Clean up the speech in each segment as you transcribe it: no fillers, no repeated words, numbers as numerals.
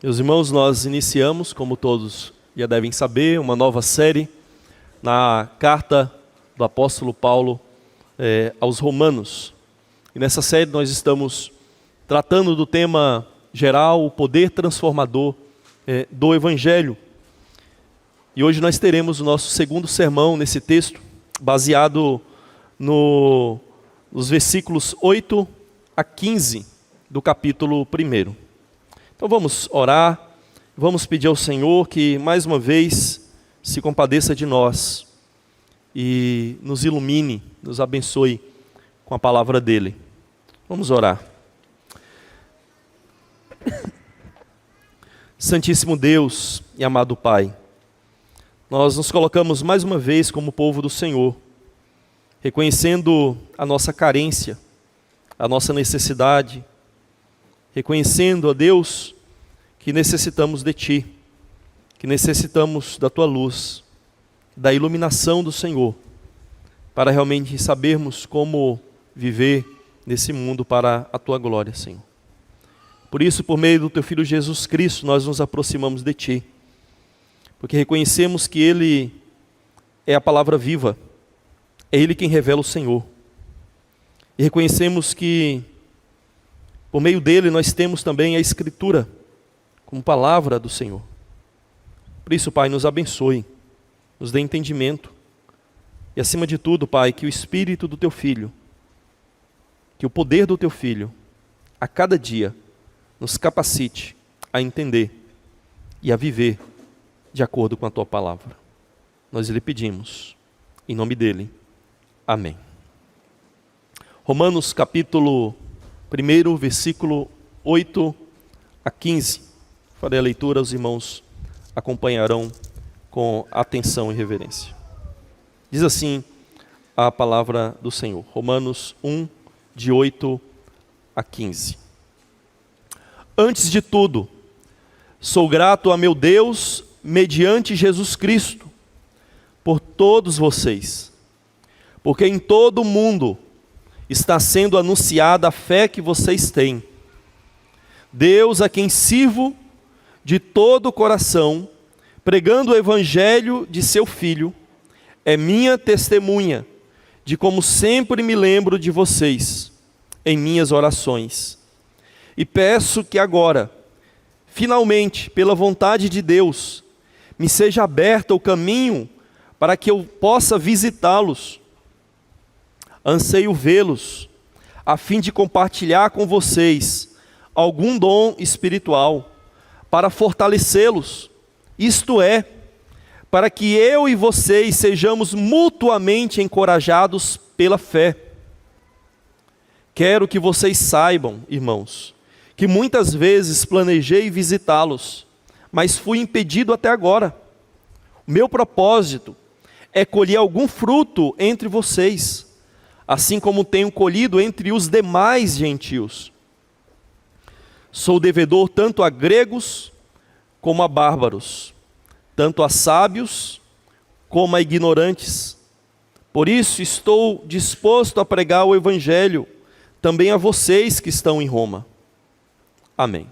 Meus irmãos, nós iniciamos, como todos já devem saber, uma nova série na carta do apóstolo Paulo aos Romanos. E nessa série nós estamos tratando do tema geral, o poder transformador do Evangelho. E hoje nós teremos o nosso segundo sermão nesse texto, baseado nos versículos 8 a 15 do capítulo 1. Então vamos orar, vamos pedir ao Senhor que mais uma vez se compadeça de nós e nos ilumine, nos abençoe com a palavra dele. Vamos orar. Santíssimo Deus e amado Pai, nós nos colocamos mais uma vez como povo do Senhor, reconhecendo a nossa carência, a nossa necessidade, reconhecendo, ó Deus, que necessitamos de Ti, que necessitamos da Tua luz, da iluminação do Senhor, para realmente sabermos como viver nesse mundo para a Tua glória, Senhor. Por isso, por meio do Teu Filho Jesus Cristo, nós nos aproximamos de Ti, porque reconhecemos que Ele é a palavra viva, é Ele quem revela o Senhor, e reconhecemos que por meio dele nós temos também a Escritura, como palavra do Senhor. Por isso, Pai, nos abençoe, nos dê entendimento. E acima de tudo, Pai, que o Espírito do Teu Filho, que o poder do Teu Filho, a cada dia, nos capacite a entender e a viver de acordo com a Tua palavra. Nós lhe pedimos, em nome dele. Amém. Romanos capítulo 1, versículo 8 a 15. Farei a leitura, os irmãos acompanharão com atenção e reverência. Diz assim a palavra do Senhor. Romanos 1, de 8 a 15. Antes de tudo, sou grato a meu Deus, mediante Jesus Cristo, por todos vocês, porque em todo o mundo está sendo anunciada a fé que vocês têm. Deus, a quem sirvo de todo o coração, pregando o evangelho de seu Filho, é minha testemunha de como sempre me lembro de vocês em minhas orações. E peço que agora, finalmente, pela vontade de Deus, me seja aberto o caminho para que eu possa visitá-los. Anseio vê-los, a fim de compartilhar com vocês algum dom espiritual, para fortalecê-los, isto é, para que eu e vocês sejamos mutuamente encorajados pela fé. Quero que vocês saibam, irmãos, que muitas vezes planejei visitá-los, mas fui impedido até agora. O meu propósito é colher algum fruto entre vocês, assim como tenho colhido entre os demais gentios. Sou devedor tanto a gregos como a bárbaros, tanto a sábios como a ignorantes. Por isso estou disposto a pregar o evangelho também a vocês que estão em Roma. Amém.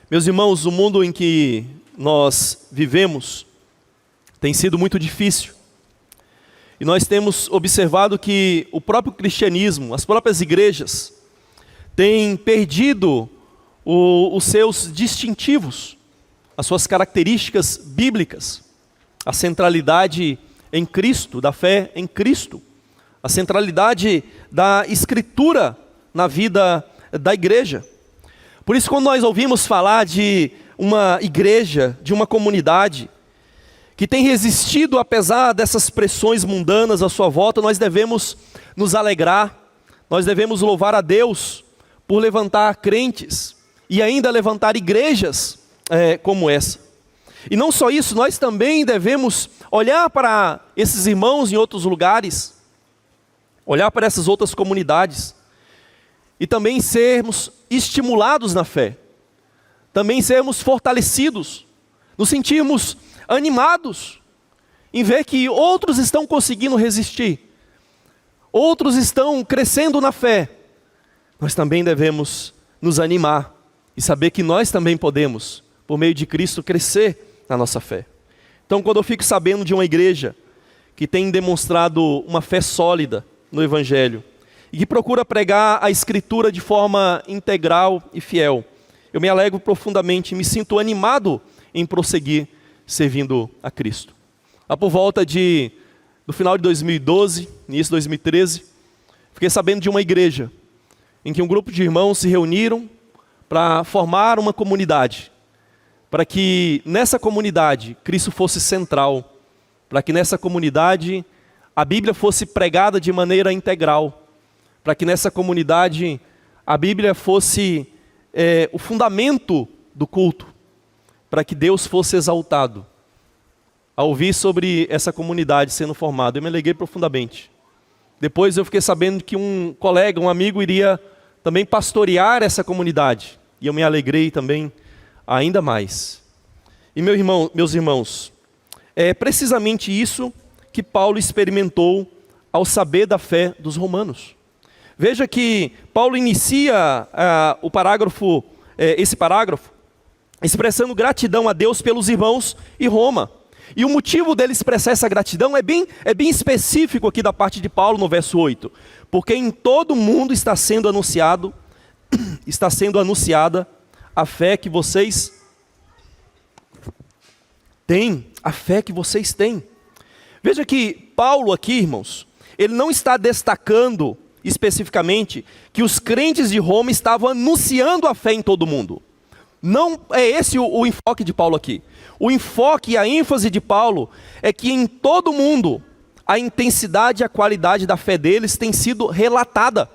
Meus irmãos, o mundo em que nós vivemos tem sido muito difícil. E nós temos observado que o próprio cristianismo, as próprias igrejas, têm perdido os seus distintivos, as suas características bíblicas, a centralidade em Cristo, da fé em Cristo, a centralidade da Escritura na vida da igreja. Por isso, quando nós ouvimos falar de uma igreja, de uma comunidade que tem resistido apesar dessas pressões mundanas à sua volta, nós devemos nos alegrar, nós devemos louvar a Deus por levantar crentes e ainda levantar igrejas como essa. E não só isso, nós também devemos olhar para esses irmãos em outros lugares, olhar para essas outras comunidades e também sermos estimulados na fé. Também sermos fortalecidos, nos sentirmos animados em ver que outros estão conseguindo resistir, outros estão crescendo na fé, nós também devemos nos animar e saber que nós também podemos, por meio de Cristo, crescer na nossa fé. Então, quando eu fico sabendo de uma igreja que tem demonstrado uma fé sólida no Evangelho e que procura pregar a Escritura de forma integral e fiel, eu me alegro profundamente, me sinto animado em prosseguir servindo a Cristo. Lá por volta do final de 2012, início de 2013, fiquei sabendo de uma igreja em que um grupo de irmãos se reuniram para formar uma comunidade, para que nessa comunidade Cristo fosse central, para que nessa comunidade a Bíblia fosse pregada de maneira integral, para que nessa comunidade a Bíblia fosse o fundamento do culto, para que Deus fosse exaltado. Ao ouvir sobre essa comunidade sendo formada, eu me alegrei profundamente. Depois eu fiquei sabendo que um colega, um amigo, iria também pastorear essa comunidade. E eu me alegrei também ainda mais. E meus irmãos, é precisamente isso que Paulo experimentou ao saber da fé dos romanos. Veja que Paulo inicia esse parágrafo expressando gratidão a Deus pelos irmãos em Roma. E o motivo dele expressar essa gratidão é bem específico aqui da parte de Paulo no verso 8. Porque em todo mundo está sendo anunciada a fé que vocês têm. A fé que vocês têm. Veja que Paulo aqui, irmãos, ele não está destacando especificamente que os crentes de Roma estavam anunciando a fé em todo mundo. Não é esse o enfoque de Paulo aqui. O enfoque e a ênfase de Paulo é que em todo mundo a intensidade e a qualidade da fé deles tem sido relatada.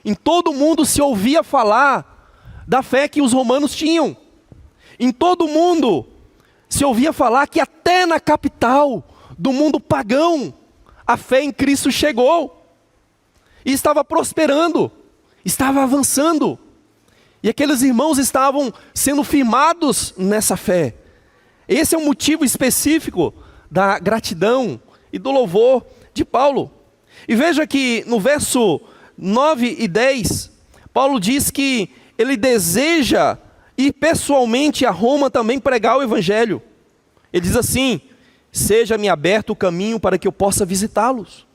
Em todo mundo se ouvia falar da fé que os romanos tinham. Em todo mundo se ouvia falar que até na capital do mundo pagão a fé em Cristo chegou. E estava prosperando, estava avançando. E aqueles irmãos estavam sendo firmados nessa fé. Esse é o motivo específico da gratidão e do louvor de Paulo. E veja que no verso 9 e 10, Paulo diz que ele deseja ir pessoalmente a Roma também pregar o Evangelho. Ele diz assim: seja-me aberto o caminho para que eu possa visitá-los.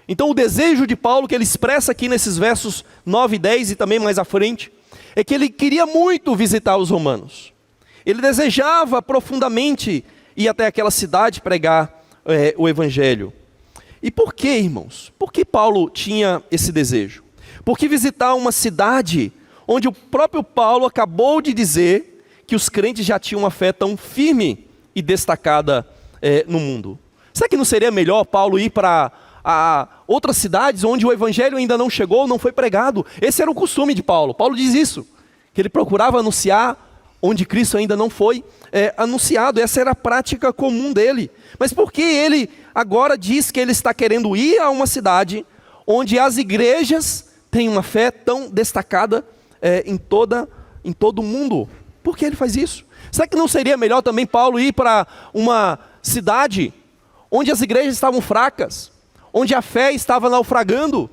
Então o desejo de Paulo, que ele expressa aqui nesses versos 9 e 10 e também mais à frente, é que ele queria muito visitar os romanos. Ele desejava profundamente ir até aquela cidade pregar o Evangelho. E por que, irmãos? Por que Paulo tinha esse desejo? Porque visitar uma cidade onde o próprio Paulo acabou de dizer que os crentes já tinham uma fé tão firme e destacada no mundo. Será que não seria melhor Paulo ir para outras cidades onde o Evangelho ainda não chegou, não foi pregado? Esse era o costume de Paulo. Paulo diz isso, que ele procurava anunciar onde Cristo ainda não foi anunciado. Essa era a prática comum dele. Mas por que ele agora diz que ele está querendo ir a uma cidade onde as igrejas têm uma fé tão destacada em todo o mundo? Por que ele faz isso? Será que não seria melhor também Paulo ir para uma cidade onde as igrejas estavam fracas, onde a fé estava naufragando?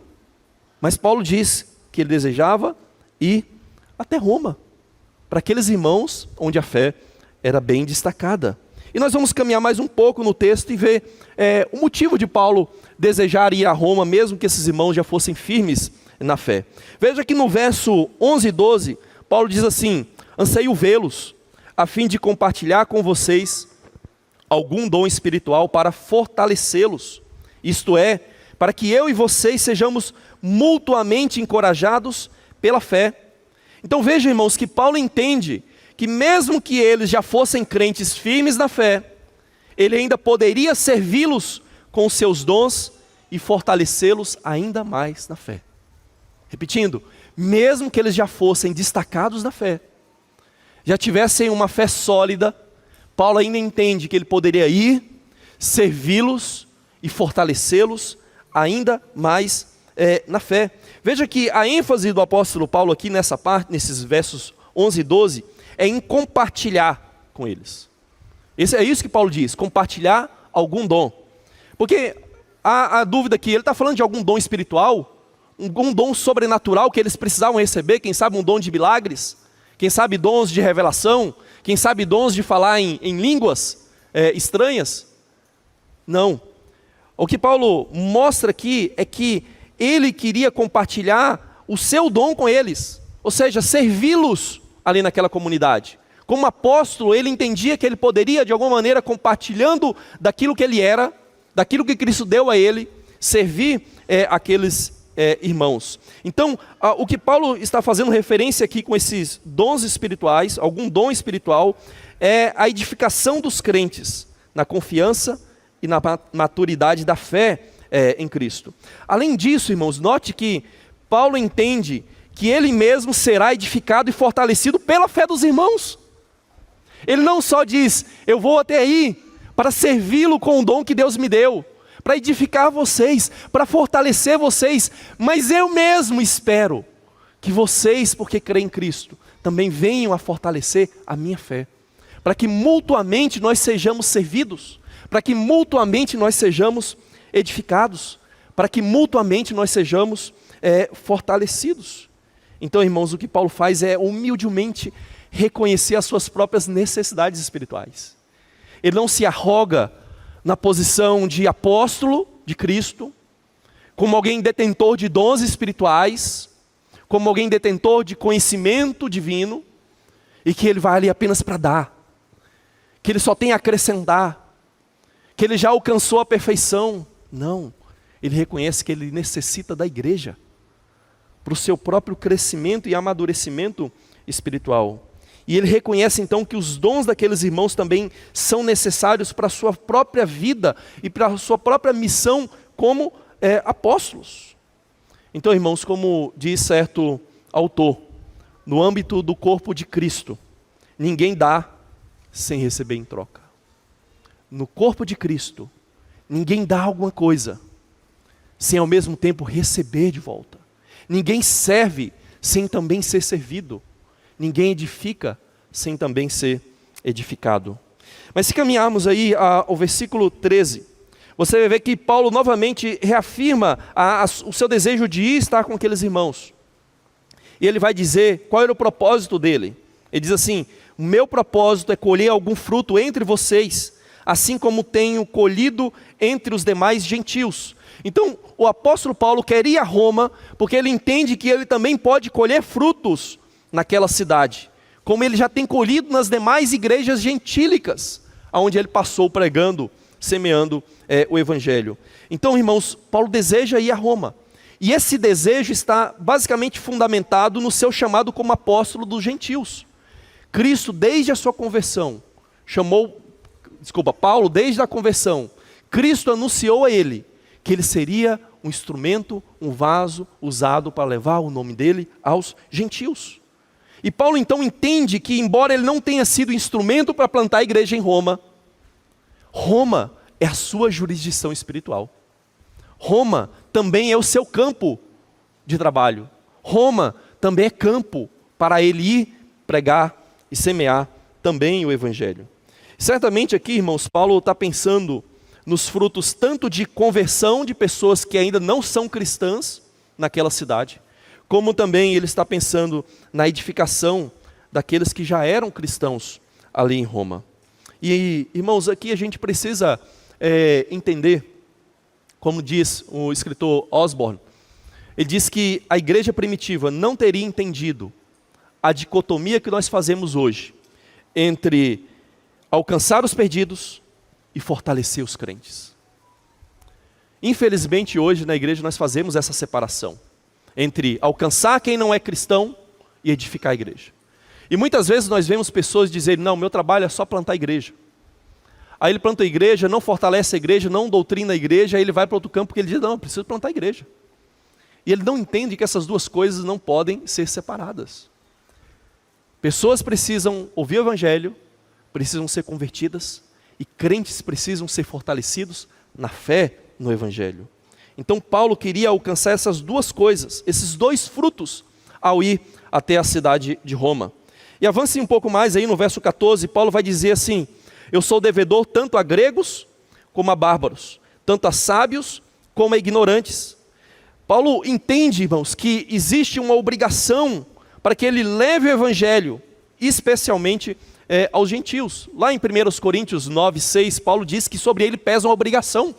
Mas Paulo diz que ele desejava ir até Roma, para aqueles irmãos onde a fé era bem destacada. E nós vamos caminhar mais um pouco no texto e ver o motivo de Paulo desejar ir a Roma, mesmo que esses irmãos já fossem firmes na fé. Veja que no verso 11 e 12, Paulo diz assim: anseio vê-los, a fim de compartilhar com vocês algum dom espiritual para fortalecê-los. Isto é, para que eu e vocês sejamos mutuamente encorajados pela fé. Então veja, irmãos, que Paulo entende que mesmo que eles já fossem crentes firmes na fé, ele ainda poderia servi-los com os seus dons e fortalecê-los ainda mais na fé. Repetindo, mesmo que eles já fossem destacados na fé, já tivessem uma fé sólida, Paulo ainda entende que ele poderia ir, servi-los e fortalecê-los ainda mais na fé. Veja que a ênfase do apóstolo Paulo aqui nessa parte, nesses versos 11 e 12, é em compartilhar com eles. É isso que Paulo diz, compartilhar algum dom. Porque há a dúvida aqui, ele está falando de algum dom espiritual? Um dom sobrenatural que eles precisavam receber? Quem sabe um dom de milagres? Quem sabe dons de revelação? Quem sabe dons de falar em línguas estranhas? Não. O que Paulo mostra aqui é que ele queria compartilhar o seu dom com eles, ou seja, servi-los ali naquela comunidade. Como apóstolo, ele entendia que ele poderia, de alguma maneira, compartilhando daquilo que ele era, daquilo que Cristo deu a ele, servir aqueles irmãos. Então, o que Paulo está fazendo referência aqui com esses dons espirituais, algum dom espiritual, é a edificação dos crentes na confiança e na maturidade da fé em Cristo. Além disso, irmãos, note que Paulo entende que ele mesmo será edificado e fortalecido pela fé dos irmãos. Ele não só diz, eu vou até aí para servi-lo com o dom que Deus me deu, para edificar vocês, para fortalecer vocês, mas eu mesmo espero que vocês, porque creem em Cristo, também venham a fortalecer a minha fé, para que mutuamente nós sejamos servidos, para que mutuamente nós sejamos edificados, para que mutuamente nós sejamos fortalecidos. Então, irmãos, o que Paulo faz é humildemente reconhecer as suas próprias necessidades espirituais. Ele não se arroga na posição de apóstolo de Cristo, como alguém detentor de dons espirituais, como alguém detentor de conhecimento divino, e que ele vai ali apenas para dar, que ele só tem a acrescentar, que ele já alcançou a perfeição. Não, ele reconhece que ele necessita da igreja, para o seu próprio crescimento e amadurecimento espiritual. E ele reconhece então que os dons daqueles irmãos também são necessários para a sua própria vida e para a sua própria missão como apóstolos. Então, irmãos, como diz certo autor, no âmbito do corpo de Cristo, ninguém dá sem receber em troca. No corpo de Cristo, ninguém dá alguma coisa sem ao mesmo tempo receber de volta. Ninguém serve sem também ser servido. Ninguém edifica sem também ser edificado. Mas se caminharmos aí ao versículo 13, você vai ver que Paulo novamente reafirma o seu desejo de ir estar com aqueles irmãos. E ele vai dizer qual era o propósito dele. Ele diz assim, o meu propósito é colher algum fruto entre vocês, assim como tenho colhido entre os demais gentios. Então, o apóstolo Paulo quer ir a Roma, porque ele entende que ele também pode colher frutos naquela cidade, como ele já tem colhido nas demais igrejas gentílicas, onde ele passou pregando, semeando o evangelho. Então, irmãos, Paulo deseja ir a Roma, e esse desejo está basicamente fundamentado no seu chamado como apóstolo dos gentios. Cristo, desde a sua conversão, Paulo, desde a conversão, Cristo anunciou a ele que ele seria um instrumento, um vaso usado para levar o nome dele aos gentios. E Paulo então entende que, embora ele não tenha sido instrumento para plantar a igreja em Roma, Roma é a sua jurisdição espiritual. Roma também é o seu campo de trabalho. Roma também é campo para ele ir pregar e semear também o evangelho. Certamente aqui, irmãos, Paulo está pensando nos frutos tanto de conversão de pessoas que ainda não são cristãs naquela cidade, como também ele está pensando na edificação daqueles que já eram cristãos ali em Roma. E, irmãos, aqui a gente precisa entender, como diz o escritor Osborne, ele diz que a igreja primitiva não teria entendido a dicotomia que nós fazemos hoje entre alcançar os perdidos e fortalecer os crentes. Infelizmente hoje na igreja nós fazemos essa separação entre alcançar quem não é cristão e edificar a igreja. E muitas vezes nós vemos pessoas dizerem, não, meu trabalho é só plantar a igreja. Aí ele planta a igreja, não fortalece a igreja, não doutrina a igreja, aí ele vai para outro campo porque ele diz, não, eu preciso plantar a igreja. E ele não entende que essas duas coisas não podem ser separadas. Pessoas precisam ouvir o evangelho, precisam ser convertidas, e crentes precisam ser fortalecidos na fé no evangelho. Então Paulo queria alcançar essas duas coisas, esses dois frutos, ao ir até a cidade de Roma. E avance um pouco mais aí no verso 14, Paulo vai dizer assim, eu sou devedor tanto a gregos como a bárbaros, tanto a sábios como a ignorantes. Paulo entende, irmãos, que existe uma obrigação para que ele leve o evangelho, especialmente aos gentios. Lá em 1 Coríntios 9, 6, Paulo diz que sobre ele pesa uma obrigação.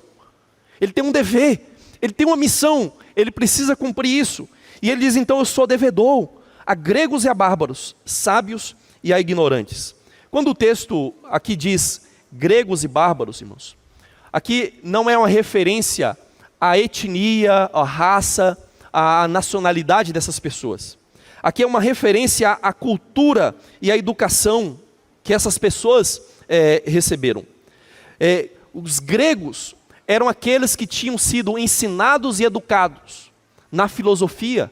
Ele tem um dever, ele tem uma missão, ele precisa cumprir isso. E ele diz, então, eu sou devedor a gregos e a bárbaros, sábios e a ignorantes. Quando o texto aqui diz gregos e bárbaros, irmãos, aqui não é uma referência à etnia, à raça, à nacionalidade dessas pessoas. Aqui é uma referência à cultura e à educação que essas pessoas receberam. Os gregos eram aqueles que tinham sido ensinados e educados na filosofia,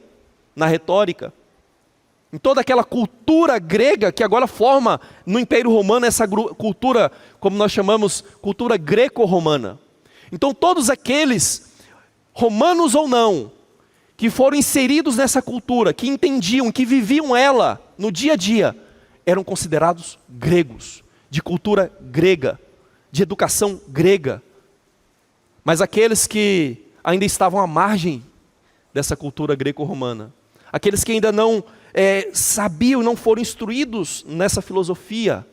na retórica, em toda aquela cultura grega que agora forma no Império Romano essa cultura, como nós chamamos, cultura greco-romana. Então todos aqueles, romanos ou não, que foram inseridos nessa cultura, que entendiam, que viviam ela no dia a dia, eram considerados gregos, de cultura grega, de educação grega. Mas aqueles que ainda estavam à margem dessa cultura greco-romana, aqueles que ainda não sabiam, não foram instruídos nessa filosofia,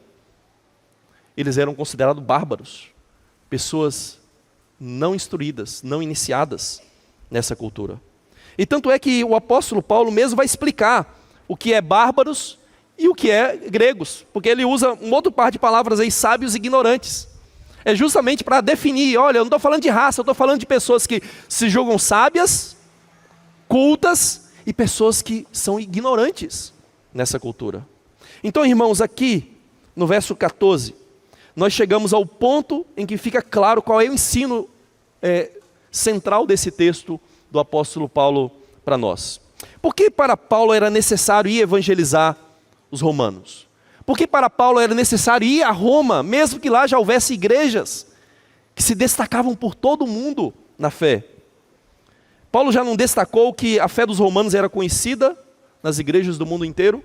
eles eram considerados bárbaros, pessoas não instruídas, não iniciadas nessa cultura. E tanto é que o apóstolo Paulo mesmo vai explicar o que é bárbaros e o que é gregos, porque ele usa um outro par de palavras aí, sábios e ignorantes. É justamente para definir, olha, eu não estou falando de raça, eu estou falando de pessoas que se julgam sábias, cultas, e pessoas que são ignorantes nessa cultura. Então, irmãos, aqui no verso 14, nós chegamos ao ponto em que fica claro qual é o ensino central desse texto do apóstolo Paulo para nós. Por que para Paulo era necessário ir evangelizar os romanos? Por que para Paulo era necessário ir a Roma, mesmo que lá já houvesse igrejas que se destacavam por todo o mundo na fé? Paulo já não destacou que a fé dos romanos era conhecida nas igrejas do mundo inteiro?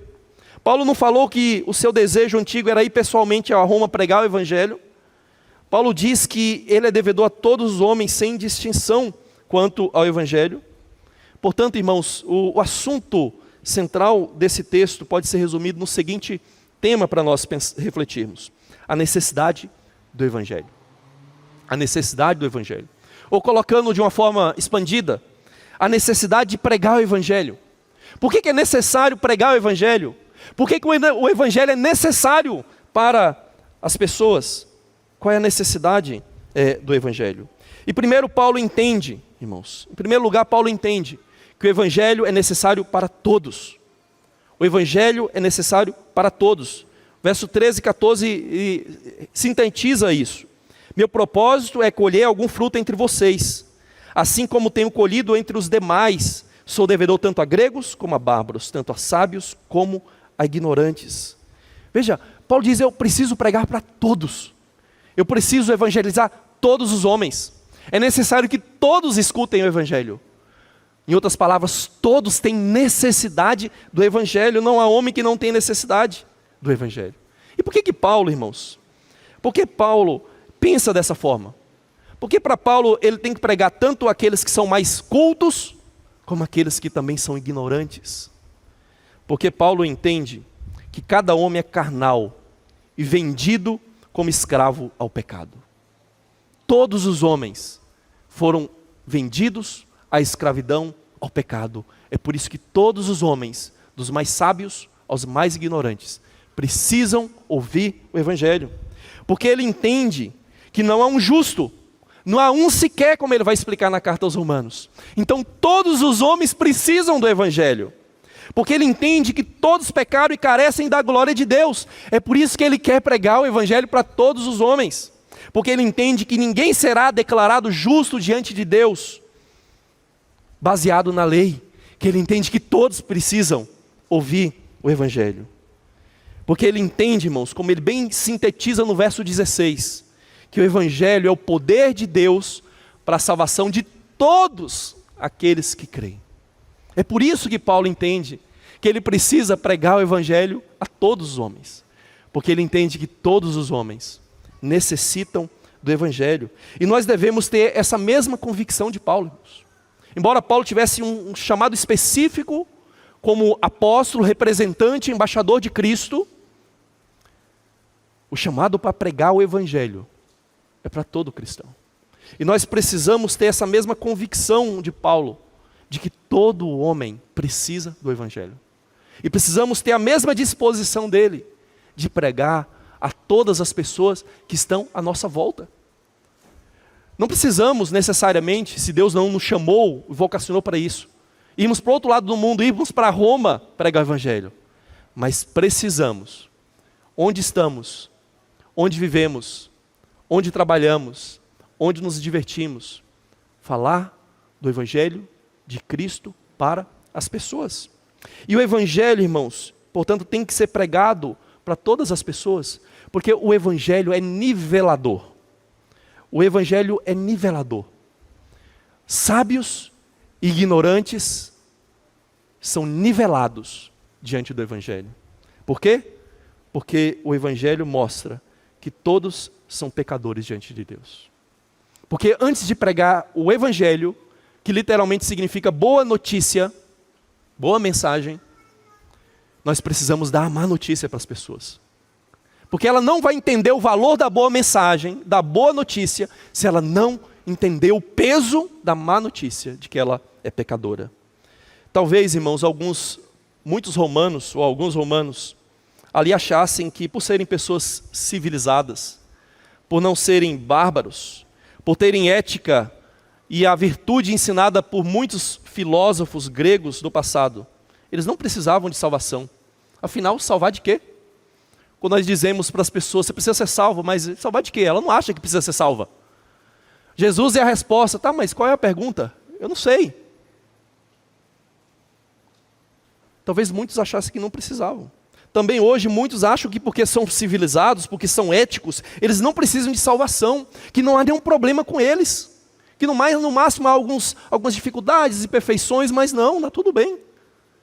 Paulo não falou que o seu desejo antigo era ir pessoalmente a Roma pregar o evangelho? Paulo diz que ele é devedor a todos os homens sem distinção quanto ao evangelho. Portanto, irmãos, o assunto central desse texto pode ser resumido no seguinte tema para nós refletirmos: a necessidade do evangelho. A necessidade do evangelho. Ou colocando de uma forma expandida, a necessidade de pregar o evangelho. Por que é necessário pregar o evangelho? Por que o evangelho é necessário para as pessoas? Qual é a necessidade do evangelho? E primeiro Paulo entende, irmãos, em primeiro lugar Paulo entende que o evangelho é necessário para todos. O evangelho é necessário para todos. Verso 13 e 14 sintetiza isso. Meu propósito é colher algum fruto entre vocês, assim como tenho colhido entre os demais. Sou devedor tanto a gregos como a bárbaros, tanto a sábios como a ignorantes. Veja, Paulo diz, eu preciso pregar para todos. Eu preciso evangelizar todos os homens. É necessário que todos escutem o evangelho. Em outras palavras, todos têm necessidade do evangelho. Não há homem que não tenha necessidade do evangelho. E por que Paulo, irmãos? Por que Paulo pensa dessa forma? Porque para Paulo ele tem que pregar tanto aqueles que são mais cultos, como aqueles que também são ignorantes. Porque Paulo entende que cada homem é carnal e vendido como escravo ao pecado. Todos os homens foram vendidos à escravidão ao pecado. É por isso que todos os homens, dos mais sábios aos mais ignorantes, precisam ouvir o evangelho. Porque ele entende que não há um justo, não há um sequer, como ele vai explicar na carta aos Romanos. Então todos os homens precisam do evangelho. Porque ele entende que todos pecaram e carecem da glória de Deus. É por isso que ele quer pregar o evangelho para todos os homens. Porque ele entende que ninguém será declarado justo diante de Deus baseado na lei. Que ele entende que todos precisam ouvir o evangelho. Porque ele entende, irmãos, como ele bem sintetiza no verso 16, que o evangelho é o poder de Deus para a salvação de todos aqueles que creem. É por isso que Paulo entende que ele precisa pregar o evangelho a todos os homens. Porque ele entende que todos os homens necessitam do Evangelho. E nós devemos ter essa mesma convicção de Paulo, irmãos. Embora Paulo tivesse um chamado específico como apóstolo, representante, embaixador de Cristo, o chamado para pregar o Evangelho é para todo cristão. E nós precisamos ter essa mesma convicção de Paulo, de que todo homem precisa do Evangelho. E precisamos ter a mesma disposição dele, de pregar a todas as pessoas que estão à nossa volta. Não precisamos necessariamente, se Deus não nos chamou e vocacionou para isso, irmos para o outro lado do mundo, irmos para Roma pregar o Evangelho. Mas precisamos, onde estamos, onde vivemos, onde trabalhamos, onde nos divertimos, falar do Evangelho de Cristo para as pessoas. E o Evangelho, irmãos, portanto, tem que ser pregado para todas as pessoas, porque o Evangelho é nivelador. O Evangelho é nivelador. Sábios e ignorantes são nivelados diante do Evangelho. Por quê? Porque o Evangelho mostra que todos são pecadores diante de Deus. Porque antes de pregar o Evangelho, que literalmente significa boa notícia, boa mensagem, nós precisamos dar a má notícia para as pessoas. Porque ela não vai entender o valor da boa mensagem, da boa notícia, se ela não entender o peso da má notícia de que ela é pecadora. Talvez, irmãos, muitos romanos, ou alguns romanos, ali achassem que por serem pessoas civilizadas, por não serem bárbaros, por terem ética e a virtude ensinada por muitos filósofos gregos do passado, eles não precisavam de salvação. Afinal, salvar de quê? Quando nós dizemos para as pessoas, você precisa ser salvo, mas salvar de quê? Ela não acha que precisa ser salva. Jesus é a resposta. Tá, mas qual é a pergunta? Eu não sei. Talvez muitos achassem que não precisavam. Também hoje muitos acham que porque são civilizados, porque são éticos, eles não precisam de salvação, que não há nenhum problema com eles, que no máximo há algumas dificuldades e imperfeições, mas não, está tudo bem.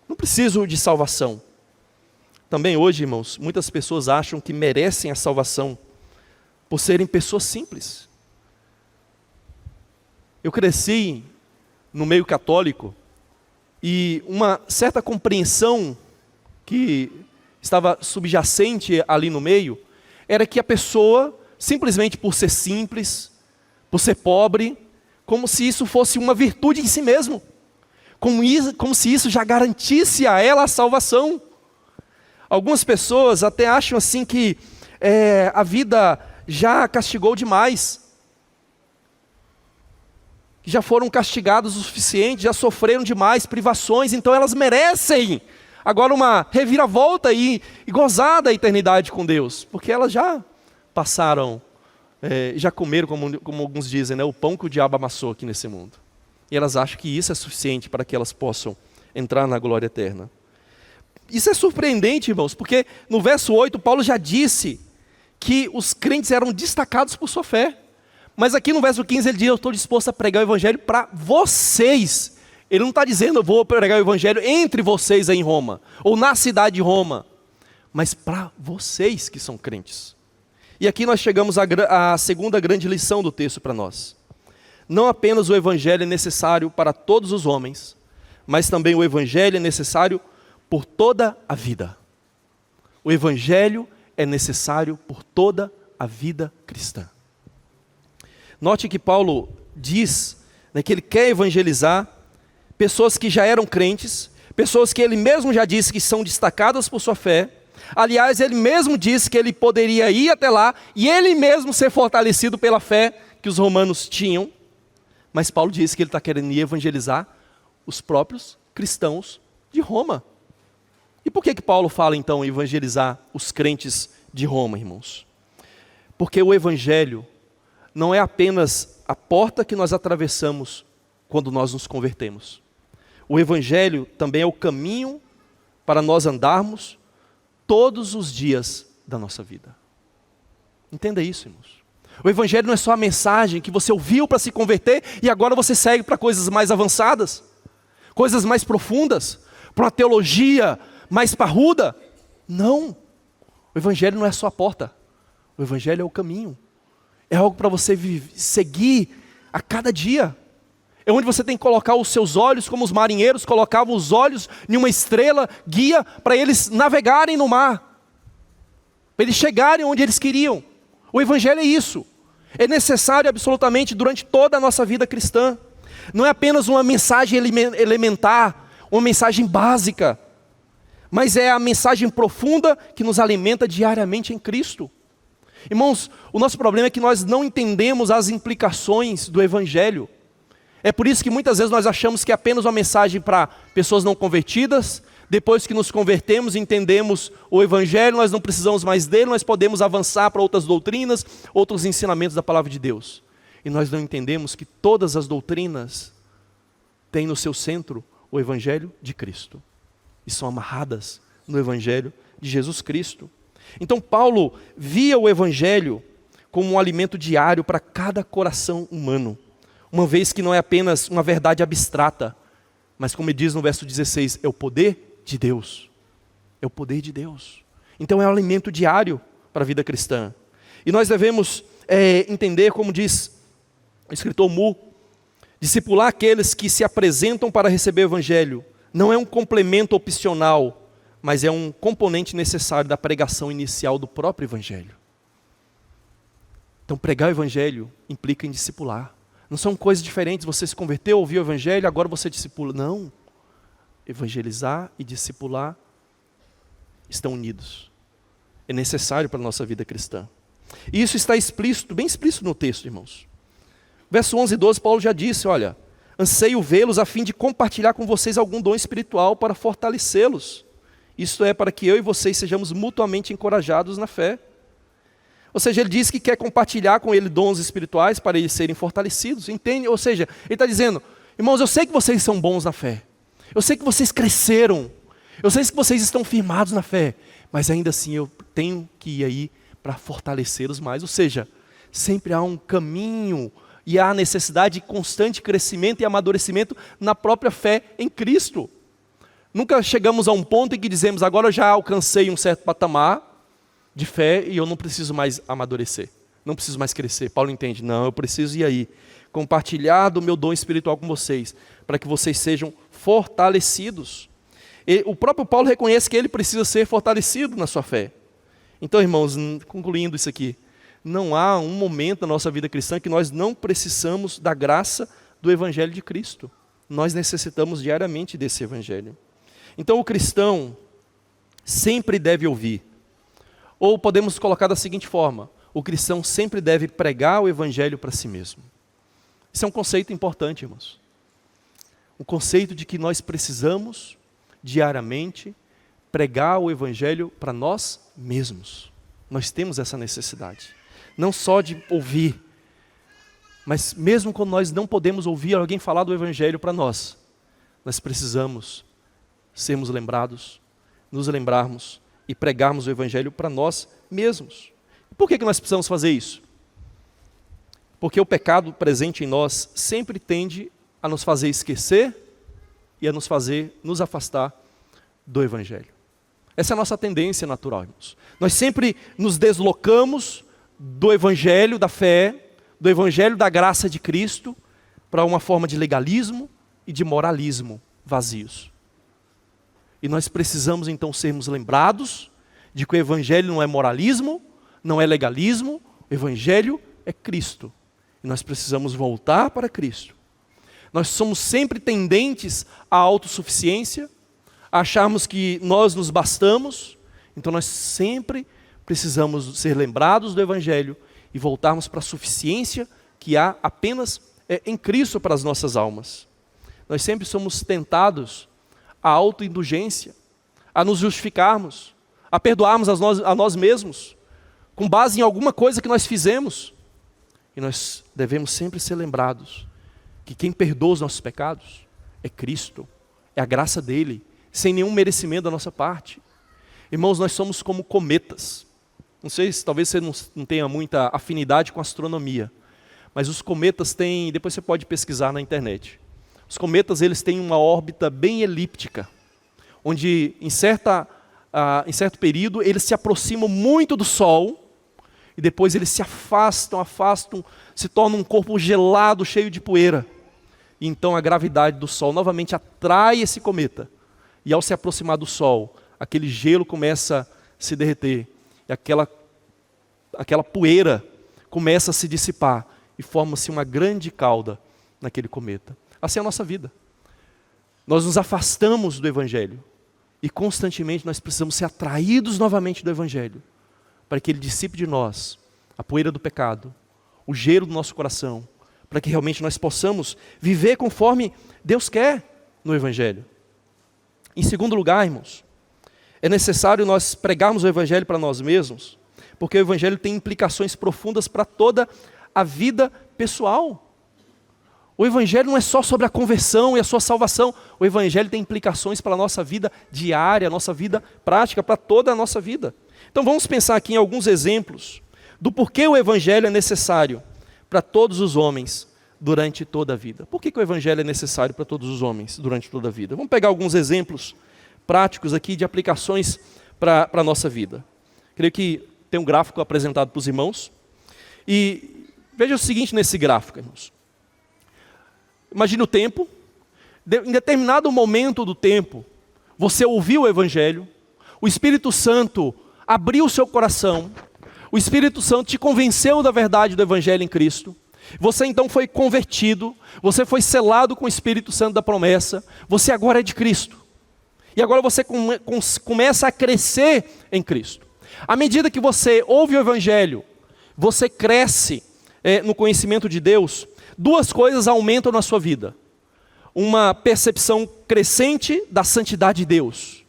Não preciso de salvação. Também hoje, irmãos, muitas pessoas acham que merecem a salvação por serem pessoas simples. Eu cresci no meio católico e uma certa compreensão que estava subjacente ali no meio era que a pessoa, simplesmente por ser simples, por ser pobre, como se isso fosse uma virtude em si mesmo, como se isso já garantisse a ela a salvação. Algumas pessoas até acham assim que a vida já castigou demais, que já foram castigados o suficiente, já sofreram demais privações, então elas merecem agora uma reviravolta e gozar da eternidade com Deus, porque elas já passaram, já comeram, como alguns dizem, né, o pão que o diabo amassou aqui nesse mundo. E elas acham que isso é suficiente para que elas possam entrar na glória eterna. Isso é surpreendente, irmãos, porque no verso 8, Paulo já disse que os crentes eram destacados por sua fé. Mas aqui no verso 15 ele diz, eu estou disposto a pregar o evangelho para vocês. Ele não está dizendo, eu vou pregar o evangelho entre vocês aí em Roma, ou na cidade de Roma, mas para vocês que são crentes. E aqui nós chegamos à segunda grande lição do texto para nós. Não apenas o evangelho é necessário para todos os homens, mas também o evangelho é necessário por toda a vida. O evangelho é necessário por toda a vida cristã. Note que Paulo diz, né, que ele quer evangelizar pessoas que já eram crentes, pessoas que ele mesmo já disse que são destacadas por sua fé. Aliás, ele mesmo disse que ele poderia ir até lá e ele mesmo ser fortalecido pela fé que os romanos tinham. Mas Paulo disse que ele está querendo ir evangelizar os próprios cristãos de Roma. E por que Paulo fala então em evangelizar os crentes de Roma, irmãos? Porque o evangelho não é apenas a porta que nós atravessamos quando nós nos convertemos. O evangelho também é o caminho para nós andarmos todos os dias da nossa vida. Entenda isso, irmãos. O evangelho não é só a mensagem que você ouviu para se converter e agora você segue para coisas mais avançadas, coisas mais profundas, para uma teologia mais parruda. Não. O evangelho não é só a porta. O evangelho é o caminho. É algo para você seguir a cada dia. É onde você tem que colocar os seus olhos, como os marinheiros colocavam os olhos em uma estrela guia para eles navegarem no mar, para eles chegarem onde eles queriam. O Evangelho é isso. É necessário absolutamente durante toda a nossa vida cristã. Não é apenas uma mensagem elementar, uma mensagem básica, mas é a mensagem profunda que nos alimenta diariamente em Cristo. Irmãos, o nosso problema é que nós não entendemos as implicações do Evangelho. É por isso que muitas vezes nós achamos que é apenas uma mensagem para pessoas não convertidas. Depois que nos convertemos e entendemos o Evangelho, nós não precisamos mais dele, nós podemos avançar para outras doutrinas, outros ensinamentos da palavra de Deus. E nós não entendemos que todas as doutrinas têm no seu centro o Evangelho de Cristo. E são amarradas no Evangelho de Jesus Cristo. Então Paulo via o Evangelho como um alimento diário para cada coração humano. Uma vez que não é apenas uma verdade abstrata, mas como ele diz no verso 16, é o poder de Deus. É o poder de Deus. Então é um alimento diário para a vida cristã. E nós devemos entender, como diz o escritor Mu, discipular aqueles que se apresentam para receber o Evangelho. Não é um complemento opcional, mas é um componente necessário da pregação inicial do próprio Evangelho. Então pregar o Evangelho implica em discipular. Não são coisas diferentes, você se converteu, ouviu o Evangelho, agora você discipula. Não. Evangelizar e discipular estão unidos. É necessário para a nossa vida cristã. E isso está explícito, bem explícito no texto, irmãos. Verso 11 e 12, Paulo já disse, olha, anseio vê-los a fim de compartilhar com vocês algum dom espiritual para fortalecê-los. Isto é, para que eu e vocês sejamos mutuamente encorajados na fé. Ou seja, ele diz que quer compartilhar com ele dons espirituais para eles serem fortalecidos, entende? Ou seja, ele está dizendo, irmãos, eu sei que vocês são bons na fé, eu sei que vocês cresceram, eu sei que vocês estão firmados na fé, mas ainda assim eu tenho que ir aí para fortalecê-los mais. Ou seja, sempre há um caminho e há necessidade de constante crescimento e amadurecimento na própria fé em Cristo. Nunca chegamos a um ponto em que dizemos, agora eu já alcancei um certo patamar de fé e eu não preciso mais amadurecer, não preciso mais crescer. Paulo entende, não, eu preciso ir aí, compartilhar do meu dom espiritual com vocês, para que vocês sejam fortalecidos. E o próprio Paulo reconhece que ele precisa ser fortalecido na sua fé. Então, irmãos, concluindo isso aqui, não há um momento na nossa vida cristã que nós não precisamos da graça do Evangelho de Cristo. Nós necessitamos diariamente desse Evangelho. Então o cristão sempre deve ouvir. Ou podemos colocar da seguinte forma, o cristão sempre deve pregar o Evangelho para si mesmo. Isso é um conceito importante, irmãos. O conceito de que nós precisamos diariamente pregar o Evangelho para nós mesmos. Nós temos essa necessidade. Não só de ouvir, mas mesmo quando nós não podemos ouvir alguém falar do Evangelho para nós, nós precisamos sermos lembrados, nos lembrarmos e pregarmos o Evangelho para nós mesmos. E por que nós precisamos fazer isso? Porque o pecado presente em nós sempre tende a nos fazer esquecer e a nos fazer nos afastar do Evangelho. Essa é a nossa tendência natural, irmãos. Nós sempre nos deslocamos do Evangelho da fé, do Evangelho da graça de Cristo, para uma forma de legalismo e de moralismo vazios. E nós precisamos então sermos lembrados de que o Evangelho não é moralismo, não é legalismo, o Evangelho é Cristo. E nós precisamos voltar para Cristo. Nós somos sempre tendentes à autossuficiência, a acharmos que nós nos bastamos, então nós sempre precisamos ser lembrados do Evangelho e voltarmos para a suficiência que há apenas em Cristo para as nossas almas. Nós sempre somos tentados à autoindulgência, a nos justificarmos, a perdoarmos a nós mesmos, com base em alguma coisa que nós fizemos. E nós devemos sempre ser lembrados que quem perdoa os nossos pecados é Cristo, é a graça dele, sem nenhum merecimento da nossa parte. Irmãos, nós somos como cometas. Não sei se talvez você não tenha muita afinidade com astronomia, mas os cometas têm, depois você pode pesquisar na internet. Os cometas, eles têm uma órbita bem elíptica, onde em certo período eles se aproximam muito do Sol, e depois eles se afastam, se tornam um corpo gelado, cheio de poeira. E então a gravidade do Sol novamente atrai esse cometa. E ao se aproximar do Sol, aquele gelo começa a se derreter. E aquela poeira começa a se dissipar. E forma-se uma grande cauda naquele cometa. Assim é a nossa vida. Nós nos afastamos do Evangelho. E constantemente nós precisamos ser atraídos novamente do Evangelho. Para que ele dissipe de nós a poeira do pecado, o gelo do nosso coração. Para que realmente nós possamos viver conforme Deus quer no Evangelho. Em segundo lugar, irmãos, é necessário nós pregarmos o Evangelho para nós mesmos, porque o Evangelho tem implicações profundas para toda a vida pessoal. O Evangelho não é só sobre a conversão e a sua salvação, o Evangelho tem implicações para a nossa vida diária, a nossa vida prática, para toda a nossa vida. Então vamos pensar aqui em alguns exemplos do porquê o Evangelho é necessário para todos os homens durante toda a vida. Por que o Evangelho é necessário para todos os homens durante toda a vida? Vamos pegar alguns exemplos práticos aqui de aplicações para a nossa vida. Creio que tem um gráfico apresentado para os irmãos. E veja o seguinte nesse gráfico, irmãos. Imagine o tempo. Em determinado momento do tempo, você ouviu o Evangelho, o Espírito Santo abriu o seu coração, o Espírito Santo te convenceu da verdade do Evangelho em Cristo. Você então foi convertido, você foi selado com o Espírito Santo da promessa, você agora é de Cristo. E agora você começa a crescer em Cristo. À medida que você ouve o Evangelho, você cresce no conhecimento de Deus, duas coisas aumentam na sua vida. Uma percepção crescente da santidade de Deus.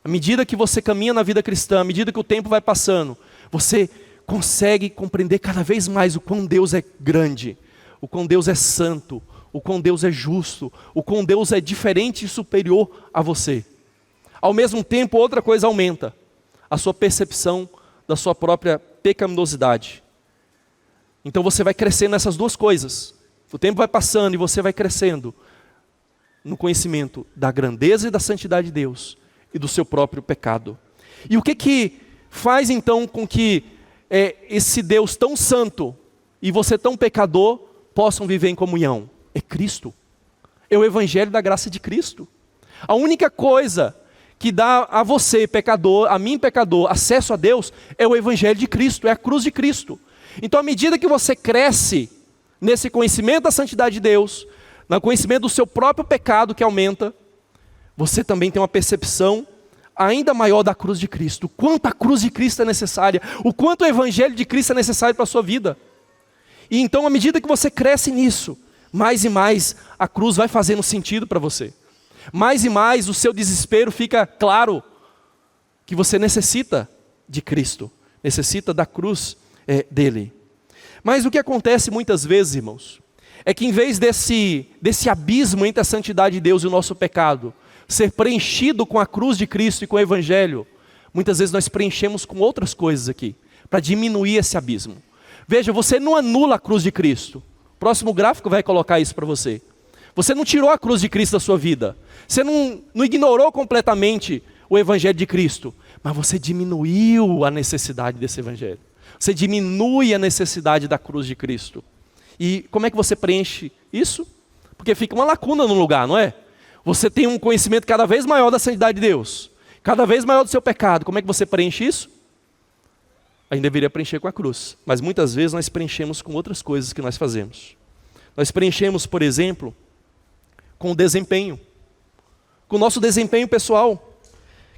À medida que você caminha na vida cristã, à medida que o tempo vai passando, você consegue compreender cada vez mais o quão Deus é grande, o quão Deus é santo, o quão Deus é justo, o quão Deus é diferente e superior a você. Ao mesmo tempo, outra coisa aumenta, a sua percepção da sua própria pecaminosidade. Então você vai crescendo nessas duas coisas. O tempo vai passando e você vai crescendo no conhecimento da grandeza e da santidade de Deus e do seu próprio pecado. E o que faz então com que esse Deus tão santo e você tão pecador possam viver em comunhão? É Cristo. É o Evangelho da graça de Cristo. A única coisa que dá a você, pecador, a mim, pecador, acesso a Deus é o Evangelho de Cristo, é a cruz de Cristo. Então, à medida que você cresce nesse conhecimento da santidade de Deus, no conhecimento do seu próprio pecado que aumenta, você também tem uma percepção ainda maior da cruz de Cristo. O quanto a cruz de Cristo é necessária, o quanto o Evangelho de Cristo é necessário para a sua vida. E então, à medida que você cresce nisso, mais e mais a cruz vai fazendo sentido para você. Mais e mais o seu desespero fica claro que você necessita de Cristo, necessita da cruz dele. Mas o que acontece muitas vezes, irmãos, é que em vez desse abismo entre a santidade de Deus e o nosso pecado ser preenchido com a cruz de Cristo e com o Evangelho, muitas vezes nós preenchemos com outras coisas aqui, para diminuir esse abismo. Veja, você não anula a cruz de Cristo. O próximo gráfico vai colocar isso para você. Você não tirou a cruz de Cristo da sua vida. Você não ignorou completamente o Evangelho de Cristo. Mas você diminuiu a necessidade desse Evangelho. Você diminui a necessidade da cruz de Cristo. E como é que você preenche isso? Porque fica uma lacuna no lugar, não é? Você tem um conhecimento cada vez maior da santidade de Deus. Cada vez maior do seu pecado. Como é que você preenche isso? A gente deveria preencher com a cruz. Mas muitas vezes nós preenchemos com outras coisas que nós fazemos. Nós preenchemos, por exemplo, com o desempenho. Com o nosso desempenho pessoal.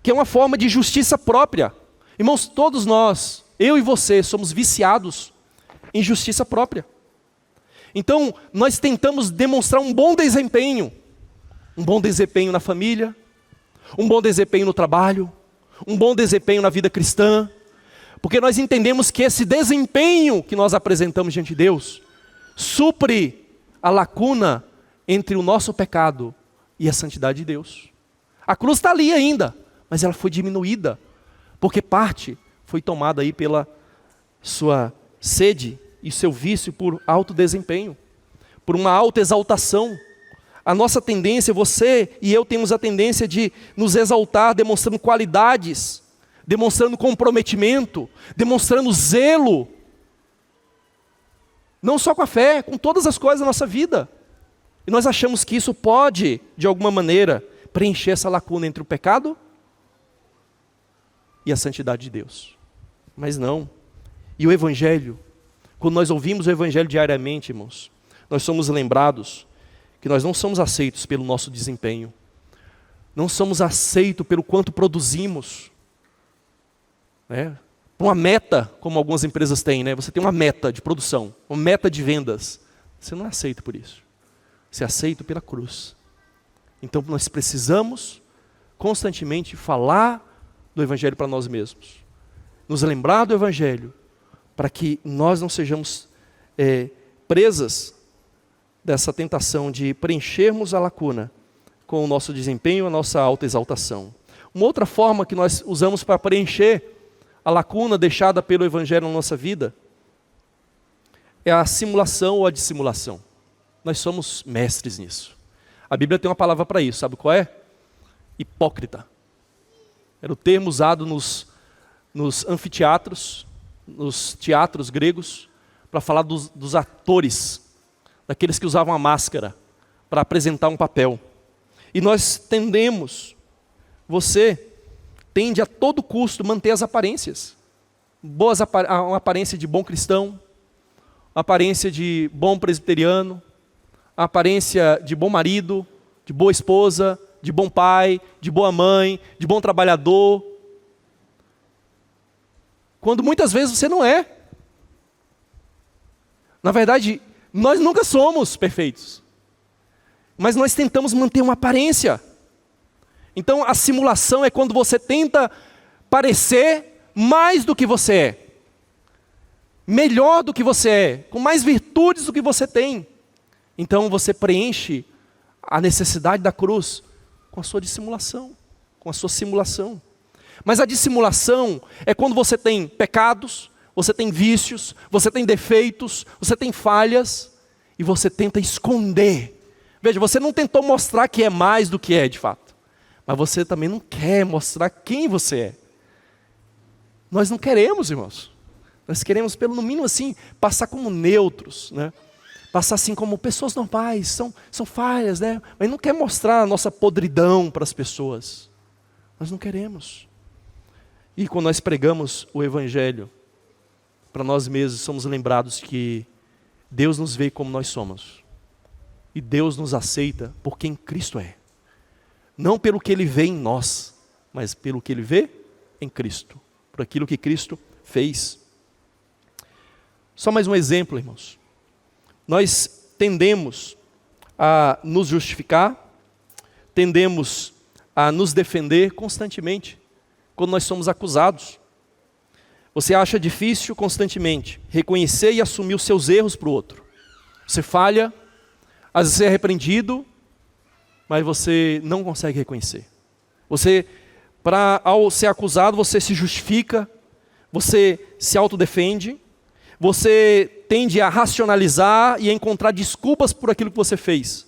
Que é uma forma de justiça própria. Irmãos, todos nós, eu e você, somos viciados em justiça própria. Então, nós tentamos demonstrar um bom desempenho. Um bom desempenho na família. Um bom desempenho no trabalho. Um bom desempenho na vida cristã. Porque nós entendemos que esse desempenho que nós apresentamos diante de Deus supre a lacuna entre o nosso pecado e a santidade de Deus. A cruz está ali ainda, mas ela foi diminuída, porque parte foi tomada aí pela sua sede e seu vício por alto desempenho, por uma alta exaltação. A nossa tendência, você e eu temos a tendência de nos exaltar demonstrando qualidades, demonstrando comprometimento, demonstrando zelo Não só com a fé, com todas as coisas da nossa vida. E nós achamos que isso pode, de alguma maneira, preencher essa lacuna entre o pecado e a santidade de Deus. Mas não. E o Evangelho, quando nós ouvimos o Evangelho diariamente, irmãos, nós somos lembrados que nós não somos aceitos pelo nosso desempenho. Não somos aceitos pelo quanto produzimos. Uma meta, como algumas empresas têm, né? Você tem uma meta de produção, uma meta de vendas. Você não é aceito por isso. Você é aceito pela cruz. Então nós precisamos constantemente falar do Evangelho para nós mesmos. Nos lembrar do Evangelho, para que nós não sejamos presas dessa tentação de preenchermos a lacuna com o nosso desempenho, a nossa autoexaltação. Uma outra forma que nós usamos para preencher a lacuna deixada pelo Evangelho na nossa vida é a simulação ou a dissimulação. Nós somos mestres nisso. A Bíblia tem uma palavra para isso, sabe qual é? Hipócrita. Era o termo usado nos anfiteatros, nos teatros gregos, para falar dos atores, daqueles que usavam a máscara para apresentar um papel. E nós tendemos, você tende a todo custo manter as aparências. Uma aparência de bom cristão, uma aparência de bom presbiteriano, a aparência de bom marido, de boa esposa, de bom pai, de boa mãe, de bom trabalhador. Quando muitas vezes você não é. Na verdade, nós nunca somos perfeitos. Mas nós tentamos manter uma aparência. Então a simulação é quando você tenta parecer mais do que você é. Melhor do que você é, com mais virtudes do que você tem. Então você preenche a necessidade da cruz com a sua dissimulação, com a sua simulação. Mas a dissimulação é quando você tem pecados, você tem vícios, você tem defeitos, você tem falhas, e você tenta esconder. Veja, você não tentou mostrar que é mais do que é de fato, mas você também não quer mostrar quem você é. Nós não queremos, irmãos. Nós queremos, pelo no mínimo assim, passar como neutros, né? Passar assim como pessoas normais, são falhas, né? Mas não quer mostrar a nossa podridão para as pessoas. Nós não queremos. E quando nós pregamos o Evangelho, para nós mesmos somos lembrados que Deus nos vê como nós somos. E Deus nos aceita por quem Cristo é. Não pelo que Ele vê em nós, mas pelo que Ele vê em Cristo. Por aquilo que Cristo fez. Só mais um exemplo, irmãos. Nós tendemos a nos justificar, tendemos a nos defender constantemente, quando nós somos acusados. Você acha difícil constantemente reconhecer e assumir os seus erros para o outro. Você falha, às vezes você é repreendido, mas você não consegue reconhecer. Você, ao ser acusado, você se justifica, você se autodefende, você tende a racionalizar e a encontrar desculpas por aquilo que você fez.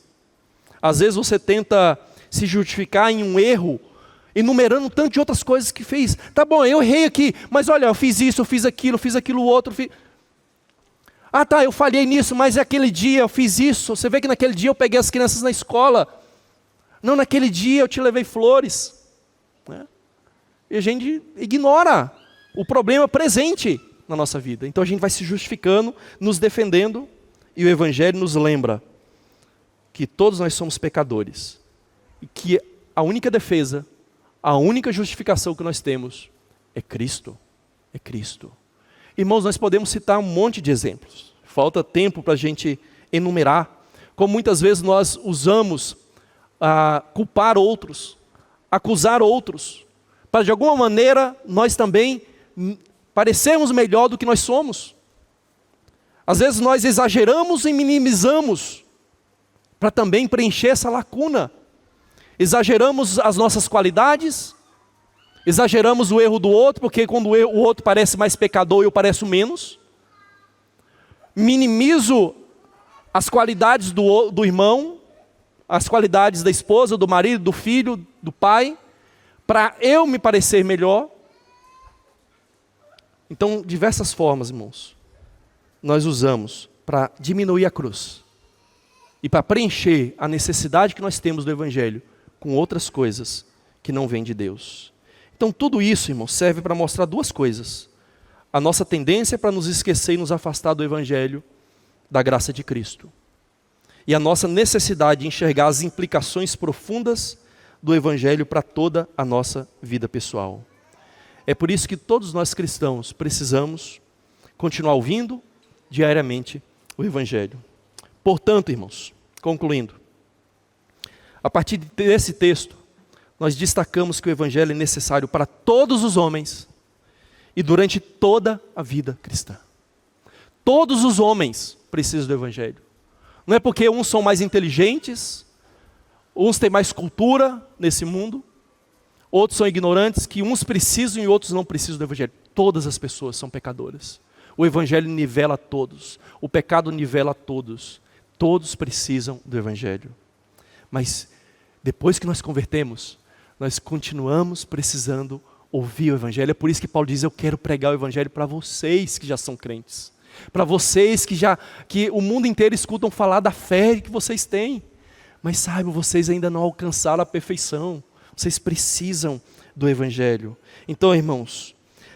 Às vezes você tenta se justificar em um erro, enumerando um tanto de outras coisas que fez. Tá bom, eu errei aqui, mas olha, eu fiz isso, eu fiz aquilo outro. Ah tá, eu falhei nisso, mas aquele dia eu fiz isso. Você vê que naquele dia eu peguei as crianças na escola. Não, naquele dia eu te levei flores. Né? E a gente ignora o problema presente na nossa vida. Então a gente vai se justificando, nos defendendo, e o Evangelho nos lembra que todos nós somos pecadores. E que a única defesa, a única justificação que nós temos é Cristo. É Cristo. Irmãos, nós podemos citar um monte de exemplos. Falta tempo para a gente enumerar. Como muitas vezes nós usamos culpar outros, acusar outros, para de alguma maneira nós também parecermos melhor do que nós somos. Às vezes nós exageramos e minimizamos para também preencher essa lacuna. Exageramos as nossas qualidades, exageramos o erro do outro, porque quando o outro parece mais pecador, eu pareço menos. Minimizo as qualidades do irmão, as qualidades da esposa, do marido, do filho, do pai, para eu me parecer melhor. Então, diversas formas, irmãos, nós usamos para diminuir a cruz e para preencher a necessidade que nós temos do Evangelho com outras coisas que não vêm de Deus. Então tudo isso, irmão, serve para mostrar duas coisas. A nossa tendência para nos esquecer e nos afastar do Evangelho, da graça de Cristo. E a nossa necessidade de enxergar as implicações profundas do Evangelho para toda a nossa vida pessoal. É por isso que todos nós cristãos precisamos continuar ouvindo diariamente o Evangelho. Portanto, irmãos, concluindo, a partir desse texto, nós destacamos que o Evangelho é necessário para todos os homens e durante toda a vida cristã. Todos os homens precisam do Evangelho. Não é porque uns são mais inteligentes, uns têm mais cultura nesse mundo, outros são ignorantes, que uns precisam e outros não precisam do Evangelho. Todas as pessoas são pecadoras. O Evangelho nivela todos. O pecado nivela todos. Todos precisam do Evangelho. Mas depois que nós convertemos, nós continuamos precisando ouvir o Evangelho. É por isso que Paulo diz: eu quero pregar o Evangelho para vocês que já são crentes. Para vocês que o mundo inteiro escutam falar da fé que vocês têm. Mas saibam, vocês ainda não alcançaram a perfeição. Vocês precisam do Evangelho. Então, irmãos,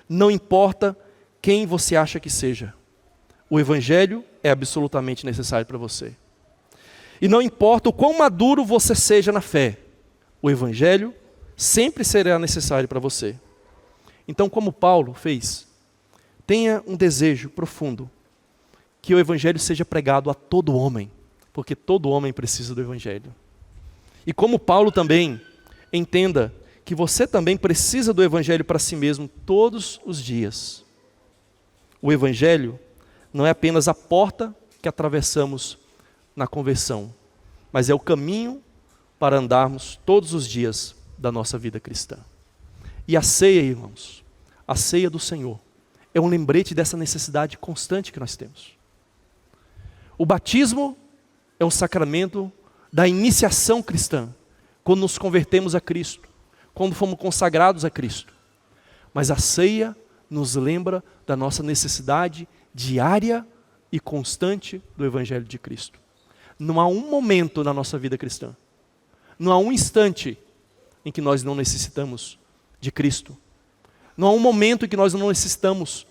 não importa quem você acha que seja, o Evangelho é absolutamente necessário para você. E não importa o quão maduro você seja na fé, o Evangelho sempre será necessário para você. Então, como Paulo fez, tenha um desejo profundo que o Evangelho seja pregado a todo homem, porque todo homem precisa do Evangelho. E como Paulo também, entenda que você também precisa do Evangelho para si mesmo todos os dias. O Evangelho não é apenas a porta que atravessamos na conversão, mas é o caminho para andarmos todos os dias da nossa vida cristã. E a ceia, irmãos, a ceia do Senhor, é um lembrete dessa necessidade constante que nós temos. O batismo é um sacramento da iniciação cristã, quando nos convertemos a Cristo, quando fomos consagrados a Cristo. Mas a ceia nos lembra da nossa necessidade diária e constante do Evangelho de Cristo. Não há um momento na nossa vida cristã, não há um instante em que nós não necessitamos de Cristo. Não há um momento em que nós não necessitamos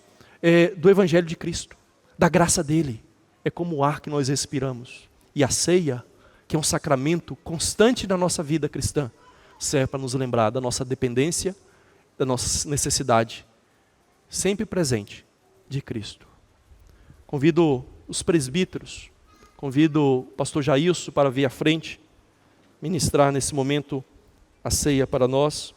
do Evangelho de Cristo, da graça dele. É como o ar que nós respiramos. E a ceia, que é um sacramento constante da nossa vida cristã, serve para nos lembrar da nossa dependência, da nossa necessidade, sempre presente, de Cristo. Convido os presbíteros, convido o pastor Jailson para vir à frente, ministrar nesse momento a ceia para nós.